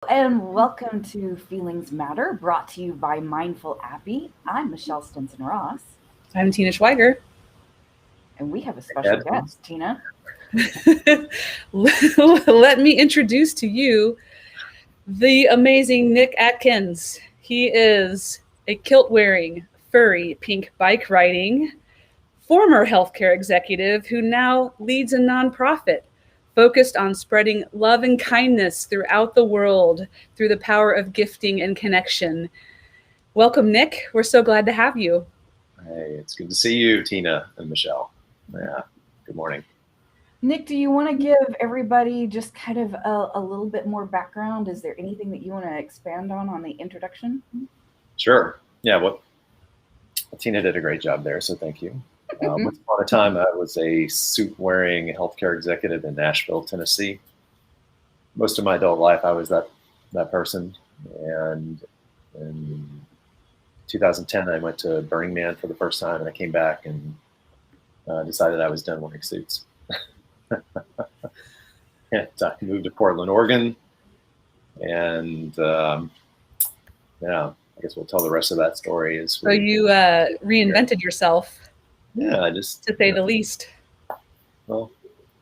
And welcome to Feelings Matter, brought to you by Mindful Appy. I'm Michelle Stinson Ross, I'm Tina Schweiger. and we have a special Adkins. guest, Tina. Let me introduce to you the amazing Nick Adkins. He is a kilt-wearing, furry, pink bike-riding, former healthcare executive who now leads a nonprofit focused on spreading love and kindness throughout the world through the power of gifting and connection. Welcome, Nick. We're so glad to have you. Hey, it's good to see you, Tina and Michelle. Yeah, good morning. Nick, do you want to give everybody just kind of a little bit more background? Is there anything that you want to expand on the introduction? Sure. Yeah, well, Tina did a great job there, so thank you. Once upon a time, I was a suit-wearing healthcare executive in Nashville, Tennessee. Most of my adult life, I was that person. And in 2010, I went to Burning Man for the first time, and I came back and decided I was done wearing suits. And I moved to Portland, Oregon, and yeah, I guess we'll tell the rest of that story. So you reinvented yourself. Yeah, I just, to say the least. Well,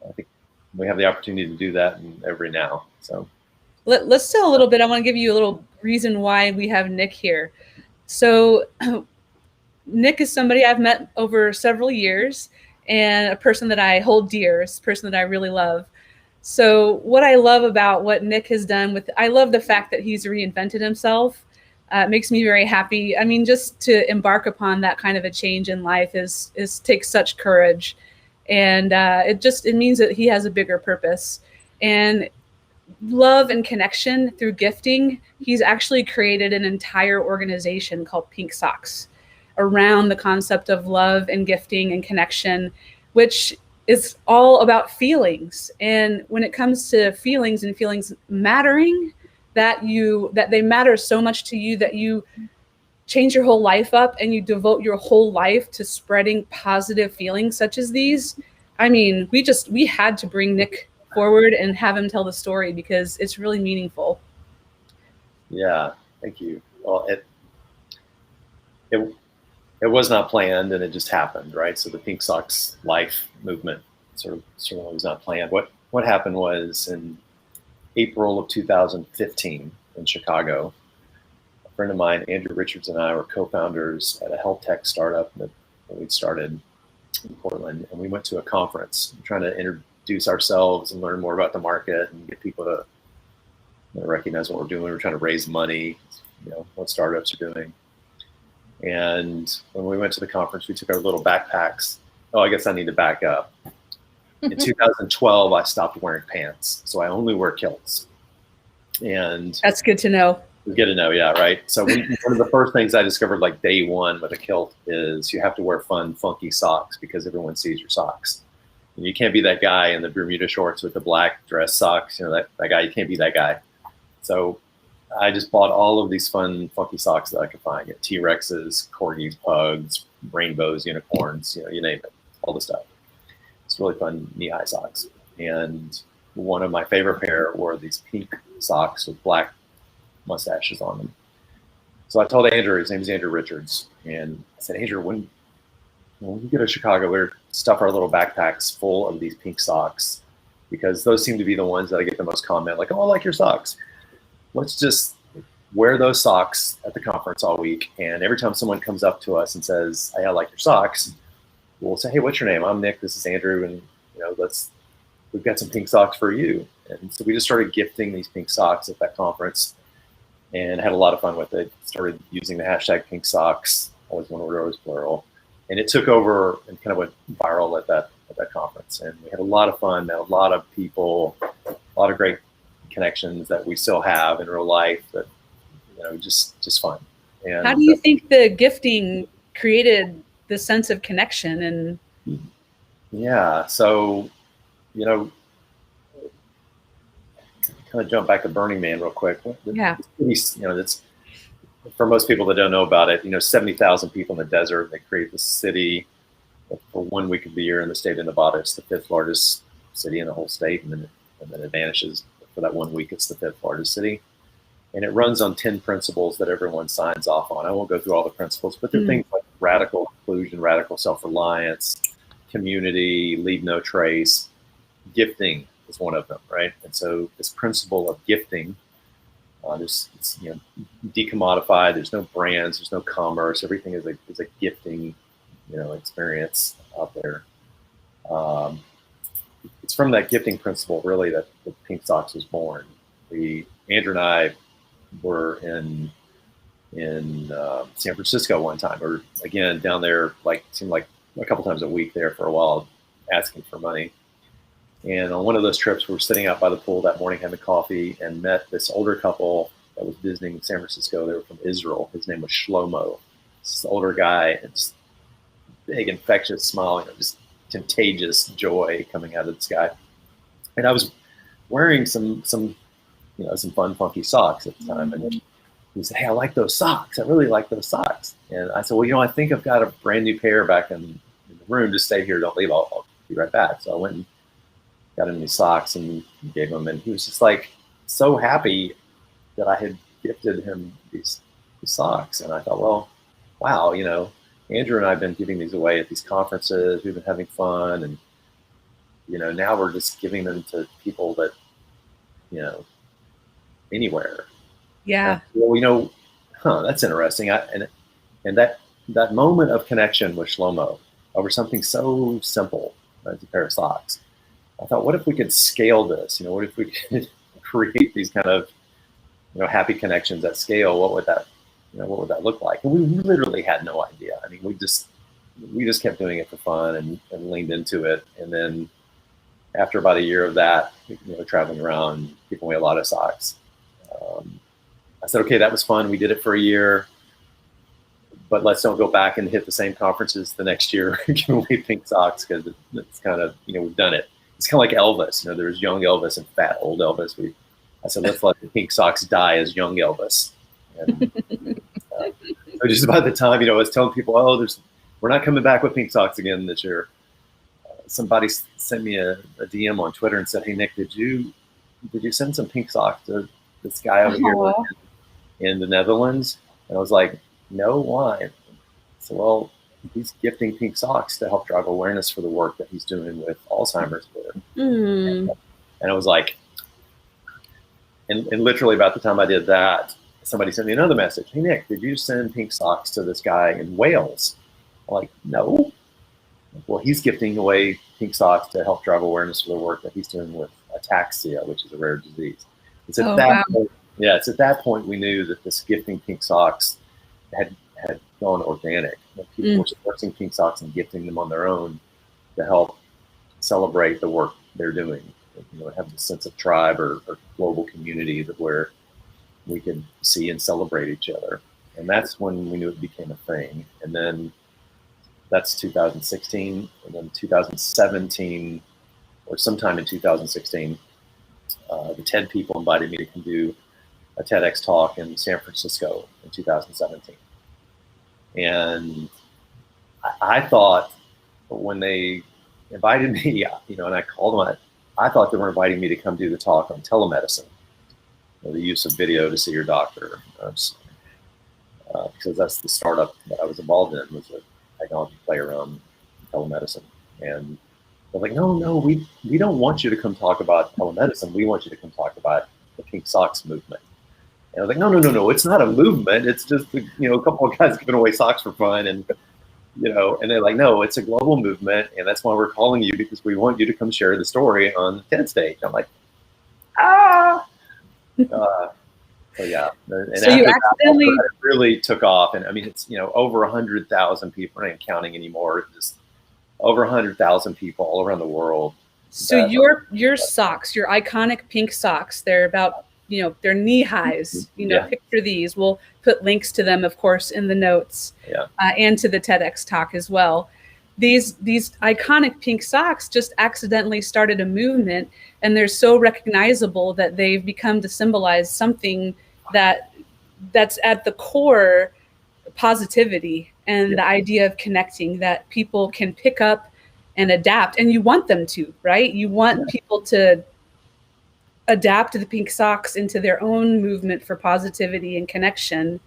I think we have the opportunity to do that every now. So let's tell a little bit. I want to give you a little reason why we have Nick here. So Nick is somebody I've met over several years and a person that I hold dear, a person that I really love. So what I love about what Nick has done I love the fact that he's reinvented himself. It makes me very happy. I mean, just to embark upon that kind of a change in life takes such courage. And it means that he has a bigger purpose. And love and connection through gifting, he's actually created an entire organization called Pink Socks around the concept of love and gifting and connection, which is all about feelings. And when it comes to feelings and feelings mattering, that they matter so much to you that you change your whole life up and you devote your whole life to spreading positive feelings such as these. I mean, we had to bring Nick forward and have him tell the story because it's really meaningful. Yeah, thank you. Well, it was not planned, and it just happened, right? So the pinksocks.life movement sort of was not planned. What happened was in April of 2015 in Chicago, a friend of mine, Andrew Richards, and I were co-founders at a health tech startup that we'd started in Portland, and we went to a conference trying to introduce ourselves and learn more about the market and get people to recognize what we're doing. We're trying to raise money, what startups are doing. And when we went to the conference, we took our little backpacks. Oh, I guess I need to back up. In 2012, I stopped wearing pants, so I only wear kilts. And that's good to know. Good to know, yeah, right. So one of the first things I discovered, like day one with a kilt, is you have to wear fun, funky socks because everyone sees your socks. And you can't be that guy in the Bermuda shorts with the black dress socks. That guy, you can't be that guy. So I just bought all of these fun, funky socks that I could find. T-Rexes, corgis, pugs, rainbows, unicorns, you name it, all the stuff. It's really fun knee-high socks. And one of my favorite pair were these pink socks with black mustaches on them. So I told Andrew, his name is Andrew Richards, and I said, Andrew, when we go to Chicago, we're stuff our little backpacks full of these pink socks because those seem to be the ones that I get the most comment, like, oh, I like your socks. Let's just wear those socks at the conference all week. And every time someone comes up to us and says, hey, I like your socks, we'll say, hey, what's your name? I'm Nick, this is Andrew. And we've got some pink socks for you. And so we just started gifting these pink socks at that conference and had a lot of fun with it. Started using the hashtag pink socks, always one word, always plural. And it took over and kind of went viral at that conference. And we had a lot of fun, met a lot of people, a lot of great connections that we still have in real life that, just fun. And how do you think the gifting created the sense of connection? And yeah, so, kind of jump back to Burning Man real quick. Yeah. It's for most people that don't know about it, 70,000 people in the desert. They create the city for 1 week of the year in the state of Nevada. It's the 5th largest city in the whole state, and then it vanishes for that 1 week. It's the 5th largest city. And it runs on 10 principles that everyone signs off on. I won't go through all the principles, but they're things like radical inclusion, radical self-reliance, community, leave no trace. Gifting is one of them, right? And so this principle of gifting, it's decommodified. There's no brands, there's no commerce. Everything is a gifting, experience out there. It's from that gifting principle, really, that the Pink Socks was born. Andrew and I were in San Francisco one time, or again down there, seemed like a couple times a week there for a while, asking for money. And on one of those trips, we were sitting out by the pool that morning having coffee and met this older couple that was visiting San Francisco. They were from Israel. His name was Shlomo. This older guy, and just big, infectious smile, just contagious joy coming out of this guy. And I was wearing some fun, funky socks at the time. And he said, "Hey, I like those socks. I really like those socks." And I said, "Well, I think I've got a brand new pair back in the room. Just stay here. Don't leave. I'll be right back." So I went and got him these socks and gave him. And he was just so happy that I had gifted him these socks. And I thought, well, wow, Andrew and I have been giving these away at these conferences. We've been having fun. And, now we're just giving them to people that, anywhere. Yeah. Well, that's interesting. And that moment of connection with Shlomo over something so simple as a pair of socks, I thought, what if we could scale this? What if we could create these kind of, happy connections at scale? What would that look like? And we literally had no idea. I mean, we just kept doing it for fun and leaned into it. And then after about a year of that, traveling around, giving away a lot of socks, I said, okay, that was fun. We did it for a year, but let's don't go back and hit the same conferences the next year giving away pink socks, because it's kind of, we've done it. It's kind of like Elvis. There's young Elvis and fat old Elvis. I said, let's let the pink socks die as young Elvis. And so just about the time, I was telling people, we're not coming back with pink socks again this year. Somebody sent me a DM on Twitter and said, "Hey, Nick, did you send some pink socks to this guy over here in the Netherlands?" And I was like, "No, why?" So, well, he's gifting pink socks to help drive awareness for the work that he's doing with Alzheimer's. And I was like, and literally about the time I did that, somebody sent me another message. "Hey, Nick, did you send pink socks to this guy in Wales?" I'm like, "No." Well, he's gifting away pink socks to help drive awareness for the work that he's doing with ataxia, which is a rare disease. It's at that point we knew that this gifting pink socks had gone organic. People were sourcing pink socks and gifting them on their own to help celebrate the work they're doing. Have the sense of tribe or global community where we could see and celebrate each other. And that's when we knew it became a thing. And then that's 2016. And then 2017, or sometime in 2016, the TED people invited me to come do a TEDx talk in San Francisco in 2017. And I thought when they invited me, and I called them, I thought they were inviting me to come do the talk on telemedicine, the use of video to see your doctor, because that's the startup that I was involved in, was a technology play around telemedicine. And they're like, no, we don't want you to come talk about telemedicine. We want you to come talk about the pink socks movement. And I was like, no, it's not a movement. It's just, a couple of guys giving away socks for fun. And, and they're like, no, it's a global movement. And that's why we're calling you, because we want you to come share the story on the TED stage. I'm like, so yeah. And so you accidentally it really took off. And I mean, it's, over 100,000 people, we're not counting anymore, just over 100,000 people all around the world. So your socks, your iconic pink socks, they're about, they're knee highs, Picture these. We'll put links to them, of course, in the notes, and to the TEDx talk as well. These iconic pink socks just accidentally started a movement, and they're so recognizable that they've become to symbolize something that's at the core positivity and the idea of connecting, that people can pick up and adapt, and you want them to, right? You want people to adapt the pink socks into their own movement for positivity and connection,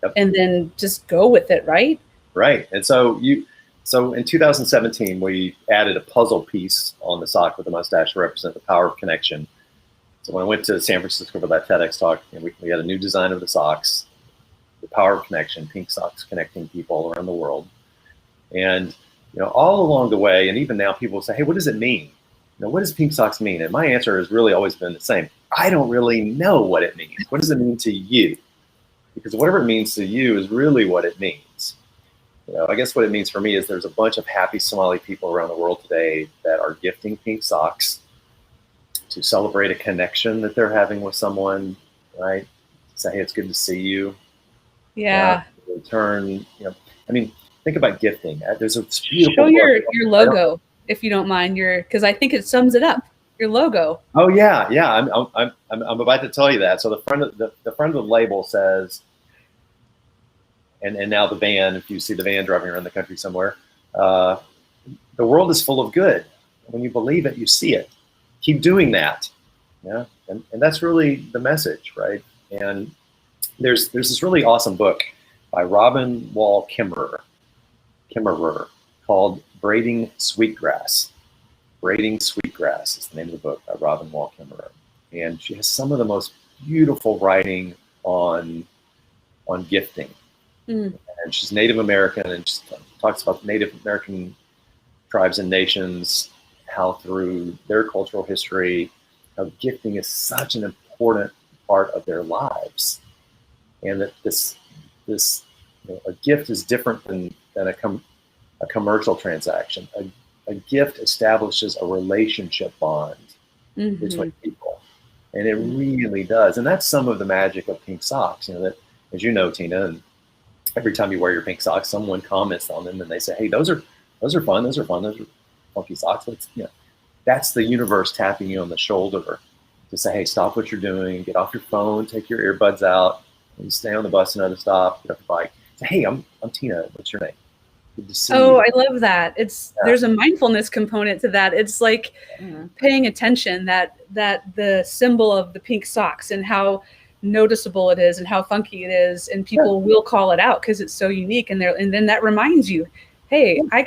Yep. and then just go with it, right? Right. And so in 2017, we added a puzzle piece on the sock with the mustache to represent the power of connection. So when I went to San Francisco for that TEDx talk, we had a new design of the socks, the power of connection, pink socks connecting people around the world. And all along the way, and even now, people will say, "Hey, what does it mean? What does pink socks mean?" And my answer has really always been the same. I don't really know what it means. What does it mean to you? Because whatever it means to you is really what it means. I guess what it means for me is there's a bunch of happy Somali people around the world today that are gifting pink socks to celebrate a connection that they're having with someone, right? Say, "Hey, it's good to see you." Yeah. In return, think about gifting. There's a beautiful Show your logo, if you don't mind, because I think it sums it up. Your logo. Oh yeah. I'm about to tell you that. So the front of the label says, and now the van, if you see the van driving around the country somewhere, the world is full of good. When you believe it, you see it. Keep doing that. Yeah. And that's really the message, right? And there's this really awesome book by Robin Wall Kimmerer called Braiding Sweetgrass. Braiding Sweetgrass is the name of the book by Robin Wall Kimmerer. And she has some of the most beautiful writing on gifting. And she's Native American, and she talks about Native American tribes and nations, how through their cultural history, how gifting is such an important part of their lives. And that a gift is different than a commercial transaction. A gift establishes a relationship bond between people, and it really does. And that's some of the magic of pink socks. That, as you know, Tina, and every time you wear your pink socks, someone comments on them and they say, "Hey, those are fun. Those are funky socks." That's the universe tapping you on the shoulder to say, "Hey, stop what you're doing. Get off your phone. Take your earbuds out. And stay on the bus another stop. Get off the bike. Say, hey, I'm Tina. What's your name? Good to see you." I love that. There's a mindfulness component to that. It's like paying attention that the symbol of the pink socks and how noticeable it is and how funky it is, and people will call it out because it's so unique. And then that reminds you, hey, I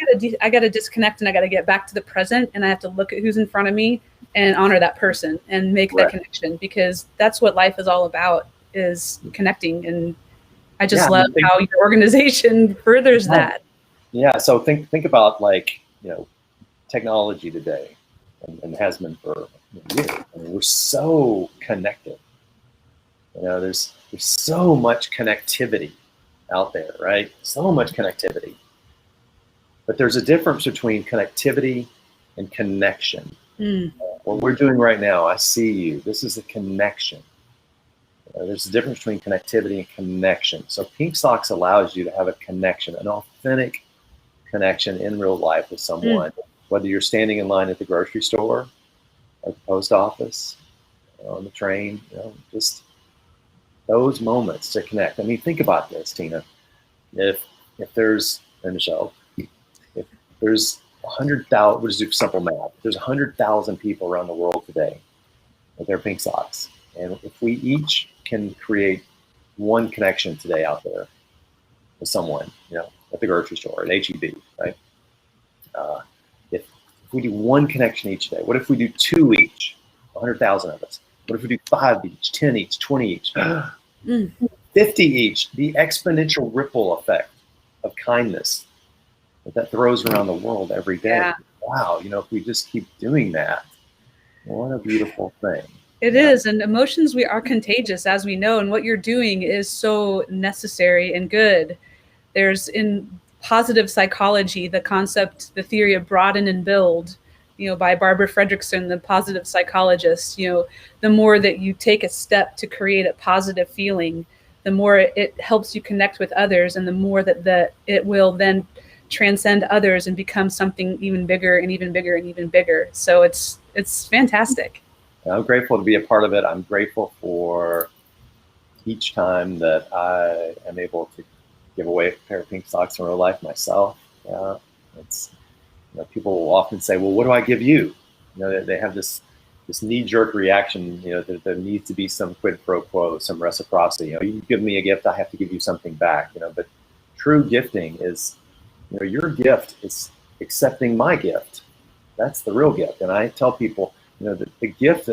gotta disconnect and I gotta get back to the present, and I have to look at who's in front of me and honor that person and make that connection, because that's what life is all about, is connecting. And I just love how your organization furthers that. Yeah. So think about technology today, and has been for years. We're so connected. There's so much connectivity out there, right? So much connectivity. But there's a difference between connectivity and connection. What we're doing right now, I see you. This is a connection. There's a difference between connectivity and connection. So pink socks allows you to have a connection, an authentic connection in real life with someone, whether you're standing in line at the grocery store, at the post office, on the train, just those moments to connect. I mean, think about this, Tina. If there's, and Michelle, if there's 100,000, we'll just do simple math. There's 100,000 people around the world today with their pink socks. And if we each can create one connection today out there with someone, at the grocery store, at HEB, right? If we do one connection each day, what if we do 2 each, 100,000 of us? What if we do 5 each, 10 each, 20 each, 50 each? The exponential ripple effect of kindness that throws around the world every day. Yeah. Wow, if we just keep doing that, what a beautiful thing. It is, and emotions are contagious, as we know, and what you're doing is so necessary and good. There's, in positive psychology, the concept, the theory of broaden and build, by Barbara Fredrickson, the positive psychologist. The more that you take a step to create a positive feeling, the more it helps you connect with others, and the more that it will then transcend others and become something even bigger and even bigger and even bigger. So it's fantastic. I'm grateful to be a part of it. I'm grateful for each time that I am able to give away a pair of pink socks in real life myself. It's people will often say, "Well, what do I give you?" They have this this knee-jerk reaction, there needs to be some quid pro quo, some reciprocity. You give me a gift, I have to give you something back. But true gifting is, your gift is accepting my gift. That's the real gift. And I tell people, the gift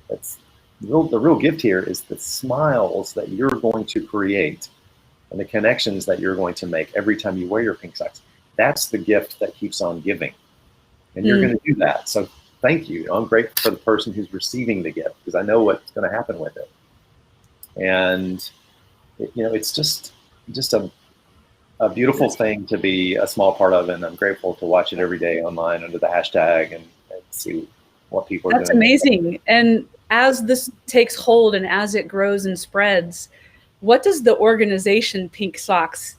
that's the real gift here is the smiles that you're going to create and the connections that you're going to make every time you wear your pink socks. That's the gift that keeps on giving. And you're going to do that. So thank you. I'm grateful for the person who's receiving the gift because I know what's going to happen with it. And, it's just a beautiful thing to be a small part of. And I'm grateful to watch it every day online under the hashtag and see what people are doing. That's amazing. And as this takes hold and as it grows and spreads, what does the organization Pink Socks,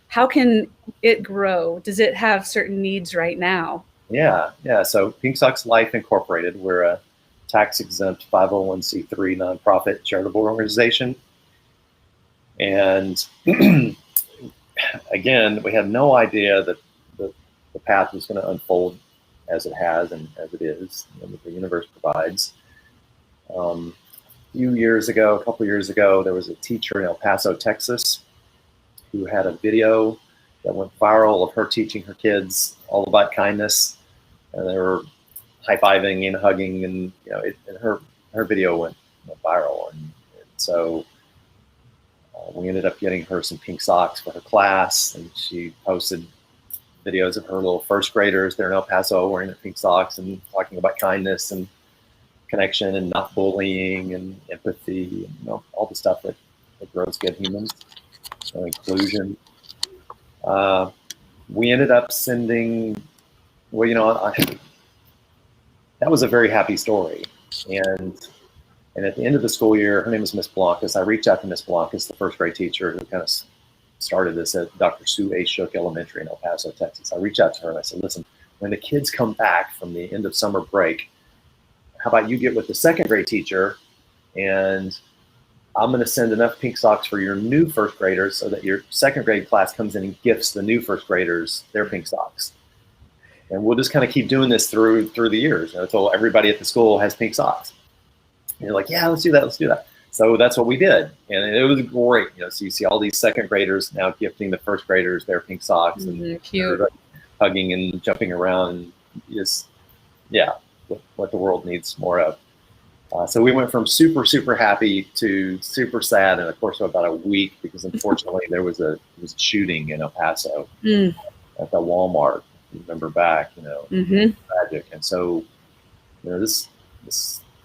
how can it grow? Does it have certain needs right now? Yeah. So pinksocks.life Incorporated, we're a tax-exempt 501c3 nonprofit charitable organization. And again, we had no idea that the path was going to unfold as it has and as it is, that the universe provides. A couple years ago, there was a teacher in El Paso, Texas, who had a video that went viral of her teaching her kids all about kindness. And they were high-fiving and hugging, and and her video went viral, and so we ended up getting her some pink socks for her class, and she posted videos of her little first graders there in El Paso wearing their pink socks and talking about kindness and connection and not bullying and empathy and all the stuff that grows good humans, inclusion. We ended up sending. Well, that was a very happy story. And at the end of the school year, her name is Miss Blancas. I reached out to Miss Blancas, the first grade teacher who kind of started this at Dr. Sue A. Shook Elementary in El Paso, Texas. I reached out to her and I said, listen, when the kids come back from the end of summer break, how about you get with the second grade teacher and I'm going to send enough pink socks for your new first graders so that your second grade class comes in and gifts the new first graders their pink socks. And we'll just kind of keep doing this through the years until everybody at the school has pink socks. And you're like, yeah, let's do that. So that's what we did. And it was great. So you see all these second graders now gifting the first graders their pink socks and cute. Hugging and jumping around. And just, what the world needs more of. So we went from super, super happy to super sad. And of course, about a week, because unfortunately there was a shooting in El Paso at the Walmart. Remember back, tragic. And so, this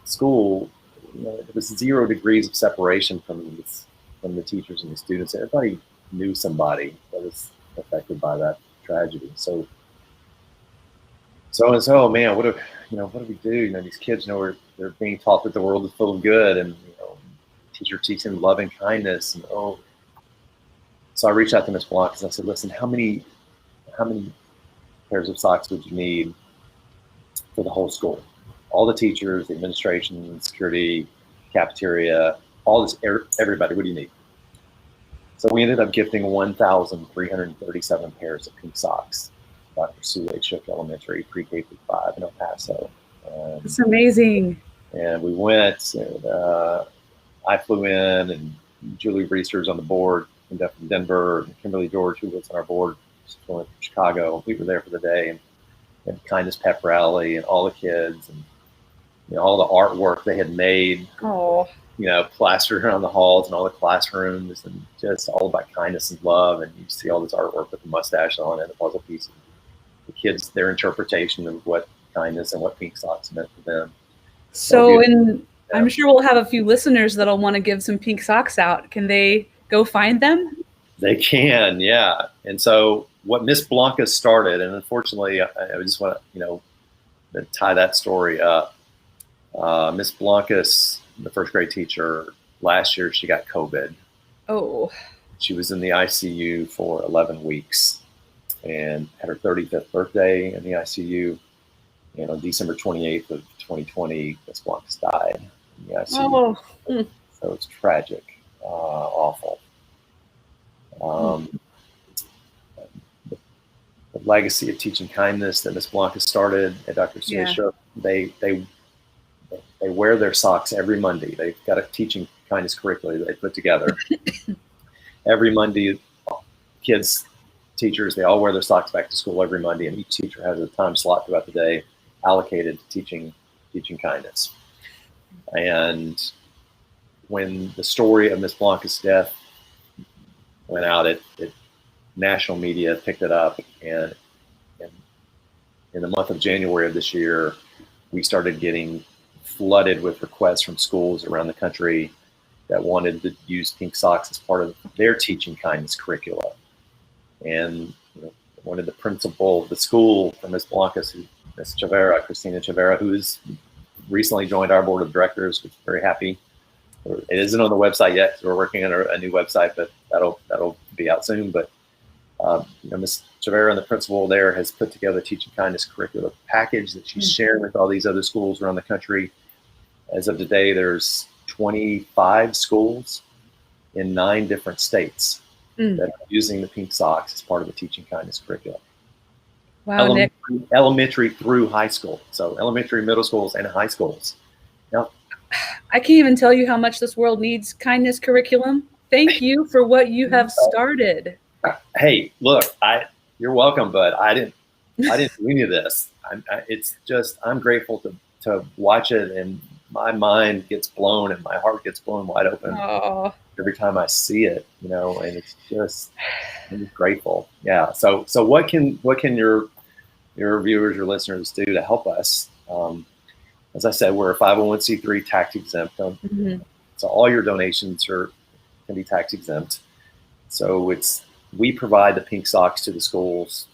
school, it was 0 degrees of separation from the teachers and the students. Everybody knew somebody that was affected by that tragedy. So man, what do we do? These kids, they're being taught that the world is full of good, and teacher teaching them love and kindness, and So I reached out to Ms. Blancas and I said, listen, how many pairs of socks would you need for the whole school? All the teachers, the administration, security, cafeteria, all this, everybody, what do you need? So we ended up gifting 1,337 pairs of pink socks. Dr. Sue A. Shook Elementary, pre-K through 5 in El Paso. It's amazing. And we went, and I flew in, and Julie Reeser's on the board from Denver, and Kimberly George, who was on our board, from Chicago. We were there for the day, and kindness pep rally, and all the kids, and all the artwork they had made, plastered around the halls and all the classrooms, and just all about kindness and love. And you see all this artwork with the mustache on it, the puzzle pieces. The kids, their interpretation of what kindness and what pink socks meant to them. So, I'm sure we'll have a few listeners that'll want to give some pink socks out. Can they go find them? They can, yeah. And so what Miss Blancas started, and unfortunately, I just want to, tie that story up. Miss Blancas, the first grade teacher, last year she got COVID. Oh. She was in the ICU for 11 weeks and had her 35th birthday in the ICU. And on December 28th of 2020, Miss Blancas died in the ICU. Oh. So it's tragic, awful. The legacy of teaching kindness that Miss Blancas started at Dr. Sue Shook, they wear their socks every Monday. They've got a teaching kindness curriculum that they put together. Every Monday, kids, teachers, they all wear their socks back to school every Monday, and each teacher has a time slot throughout the day allocated to teaching kindness. And when the story of Miss Blanca's death went out, national media picked it up, and in the month of January of this year, we started getting flooded with requests from schools around the country that wanted to use pink socks as part of their teaching kindness curricula. And one of the principal of the school for Miss Blanca, Miss Christina Chavera, who has recently joined our board of directors, which is very happy. It isn't on the website yet, so we're working on a new website, but that'll be out soon. But Ms. Chavera and the principal there has put together a teaching kindness curriculum package that she's sharing with all these other schools around the country. As of today, there's 25 schools in 9 different states that are using the pink socks as part of the teaching kindness curriculum. Wow, Nick. Elementary through high school. So elementary, middle schools, and high schools. Now, I can't even tell you how much this world needs kindness curriculum. Thank you for what you have started. Hey, look, you're welcome, but I didn't do any of this. I'm grateful to watch it, and my mind gets blown and my heart gets blown wide open every time I see it, and it's just, I'm just grateful. Yeah. So what can your viewers, your listeners do to help us? As I said, we're a 501c3 tax exempt. So all your donations can be tax exempt. So we provide the pink socks to the schools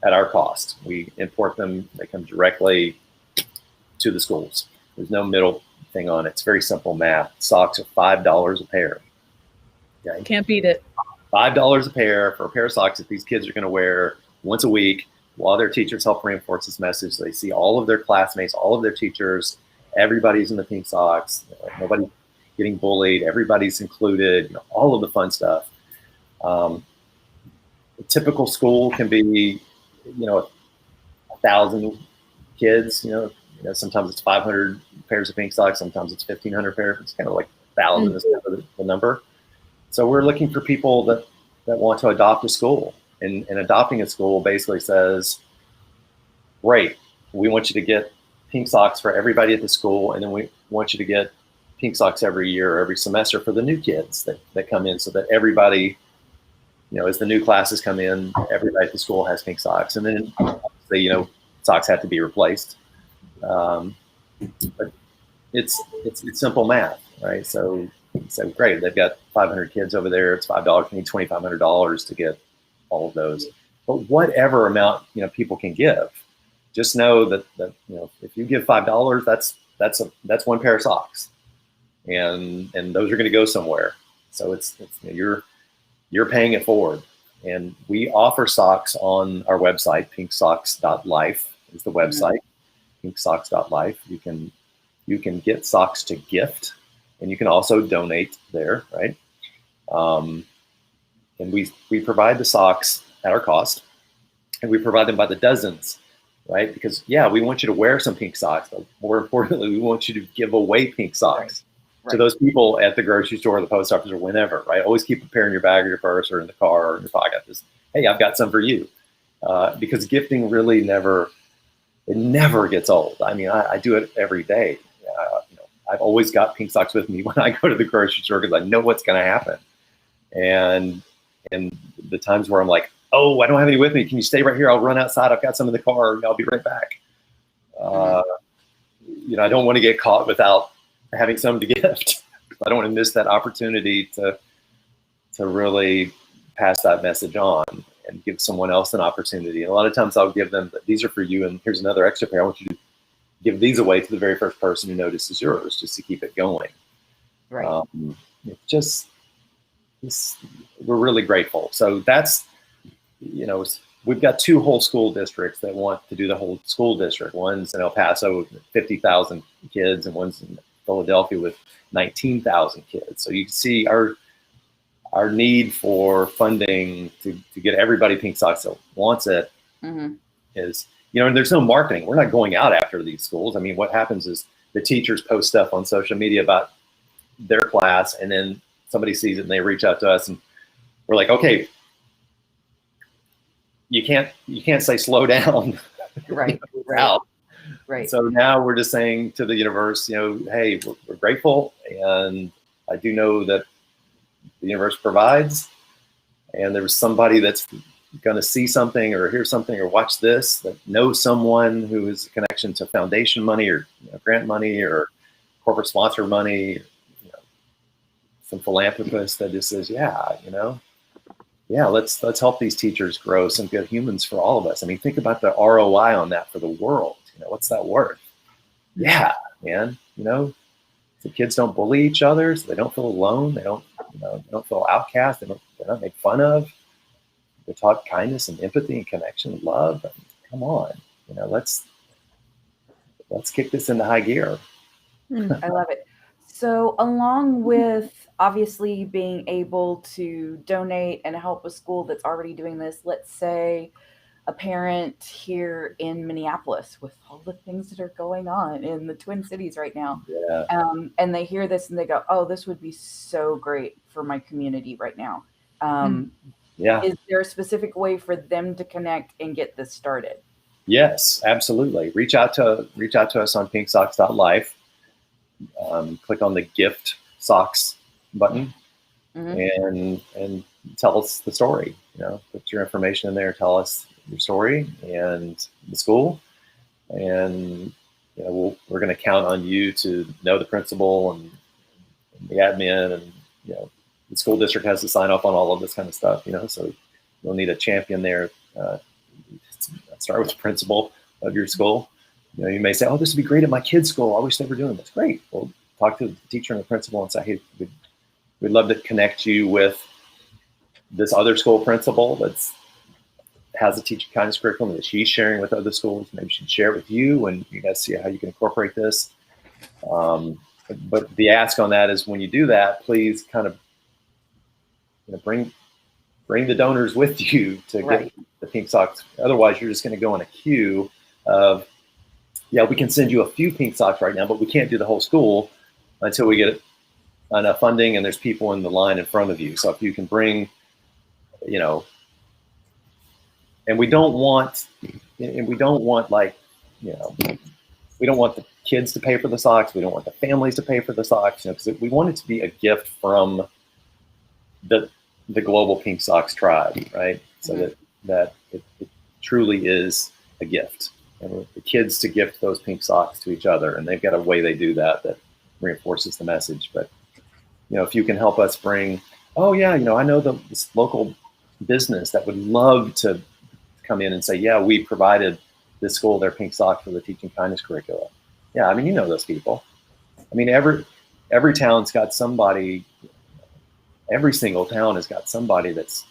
at our cost. We import them. They come directly to the schools. There's no middle thing on it. It's very simple math. Socks are $5 a pair. Okay? Can't beat it. $5 a pair for a pair of socks that these kids are going to wear once a week while their teachers help reinforce this message. They see all of their classmates, all of their teachers, everybody's in the pink socks. Nobody's getting bullied. Everybody's included. All of the fun stuff. A typical school can be, 1,000 kids. Sometimes it's 500 pairs of pink socks. Sometimes it's 1,500 pairs. It's kind of like 1,000 is kind of the number. So we're looking for people that want to adopt a school. And adopting a school basically says, great, we want you to get pink socks for everybody at the school, and then we want you to get pink socks every year or every semester for the new kids that come in, so that everybody, as the new classes come in, everybody at the school has pink socks. And then obviously, socks have to be replaced. But it's simple math, right? So great, they've got 500 kids over there. It's $5. You need $2,500 to get all of those. But whatever amount people can give, just know that if you give $5, that's one pair of socks, and those are going to go somewhere. So it's you're paying it forward. And we offer socks on our website. pinksocks.life is the website. pinksocks.life. You can get socks to gift, and you can also donate there, right? And we provide the socks at our cost, and we provide them by the dozens, right? Because we want you to wear some pink socks, but more importantly, we want you to give away pink socks to those people at the grocery store or the post office or whenever, right? Always keep a pair in your bag or your purse or in the car or in your pocket. Just, hey, I've got some for you. Because gifting really never gets old. I mean, I do it every day. I've always got pink socks with me when I go to the grocery store because I know what's going to happen. And the times where I'm like, oh, I don't have any with me. Can you stay right here? I'll run outside. I've got some in the car. I'll be right back. I don't want to get caught without having some to gift. I don't want to miss that opportunity to really pass that message on and give someone else an opportunity. And a lot of times I'll give them, these are for you, and here's another extra pair. I want you to give these away to the very first person who notices yours, just to keep it going. Right. We're really grateful. So that's, we've got 2 whole school districts that want to do the whole school district. One's in El Paso with 50,000 kids, and one's in Philadelphia with 19,000 kids. So you can see our need for funding to get everybody pink socks that wants it is, and there's no marketing. We're not going out after these schools. I mean, what happens is the teachers post stuff on social media about their class, and then somebody sees it and they reach out to us, and we're like, okay, you can't say slow down. Right. Right. So now we're just saying to the universe, hey, we're grateful, and I do know that the universe provides, and there was somebody that's going to see something or hear something or watch this that knows someone who is a connection to foundation money or grant money or corporate sponsor money, some philanthropist that just says, let's help these teachers grow some good humans for all of us. I mean, think about the ROI on that for the world. What's that worth? Yeah, man. The kids don't bully each other, so they don't feel alone. They don't feel outcast. They're not made fun of. They're taught kindness and empathy and connection and love. And come on, let's kick this into high gear. I love it. So along with obviously being able to donate and help a school that's already doing this, let's say a parent here in Minneapolis with all the things that are going on in the Twin Cities right now. Yeah. And they hear this and they go, oh, this would be so great for my community right now. Is there a specific way for them to connect and get this started? Yes, absolutely. Reach out to us on pinksocks.life. Click on the gift socks button, and tell us the story. Put your information in there. Tell us your story and the school, and we're going to count on you to know the principal and the admin, and the school district has to sign off on all of this kind of stuff. So you'll need a champion there. Start with the principal of your school. You may say, oh, this would be great at my kid's school. I wish they were doing this. Great. Well, talk to the teacher and the principal and say, hey, we'd love to connect you with this other school principal that's has a teacher kindness curriculum that she's sharing with other schools. Maybe she'd share it with you, and you guys see how you can incorporate this. But the ask on that is, when you do that, please kind of bring the donors with you to get the pink socks. Otherwise, you're just going to go in a queue of, we can send you a few pink socks right now, but we can't do the whole school until we get enough funding and there's people in the line in front of you. So if you can bring, and we don't want like, we don't want the kids to pay for the socks. We don't want the families to pay for the socks, because we want it to be a gift from the global Pink Socks tribe, right? So that it truly is a gift. And the kids to gift those pink socks to each other, and they've got a way they do that reinforces the message. But if you can help us bring, I know this local business that would love to come in and say, we provided this school their pink socks for the teaching kindness curriculum. Those people. Every town's got somebody. Every single town has got somebody that's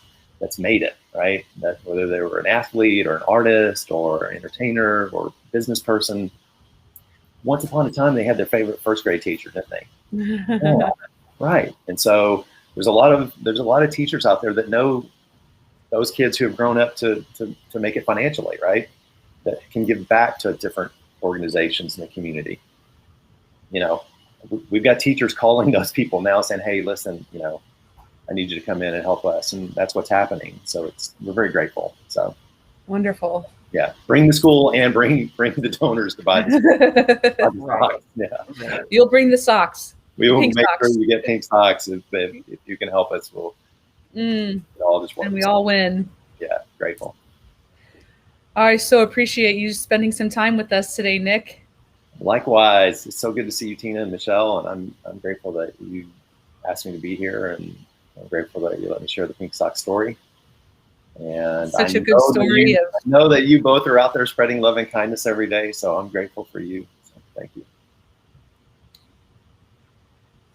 made it, right? That whether they were an athlete or an artist or an entertainer or business person, once upon a time they had their favorite first grade teacher, didn't they? Right. And so there's a lot of teachers out there that know those kids who have grown up to make it financially, right? That can give back to different organizations in the community. We've got teachers calling those people now saying, hey, listen, I need you to come in and help us. And that's what's happening. So we're very grateful. So wonderful. Yeah. Bring the school and bring the donors to buy the socks. Yeah. You'll bring the socks. We will make sure you get pink socks. If you can help us, we'll all just work. And we all win. Yeah. Grateful. I so appreciate you spending some time with us today, Nick. Likewise. It's so good to see you, Tina and Michelle. And I'm grateful that you asked me to be here, and I'm grateful that you let me share the pink sock story. And such a good story. I know that you both are out there spreading love and kindness every day. So I'm grateful for you. So thank you.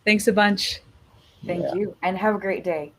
Thanks a bunch. Thank you. And have a great day.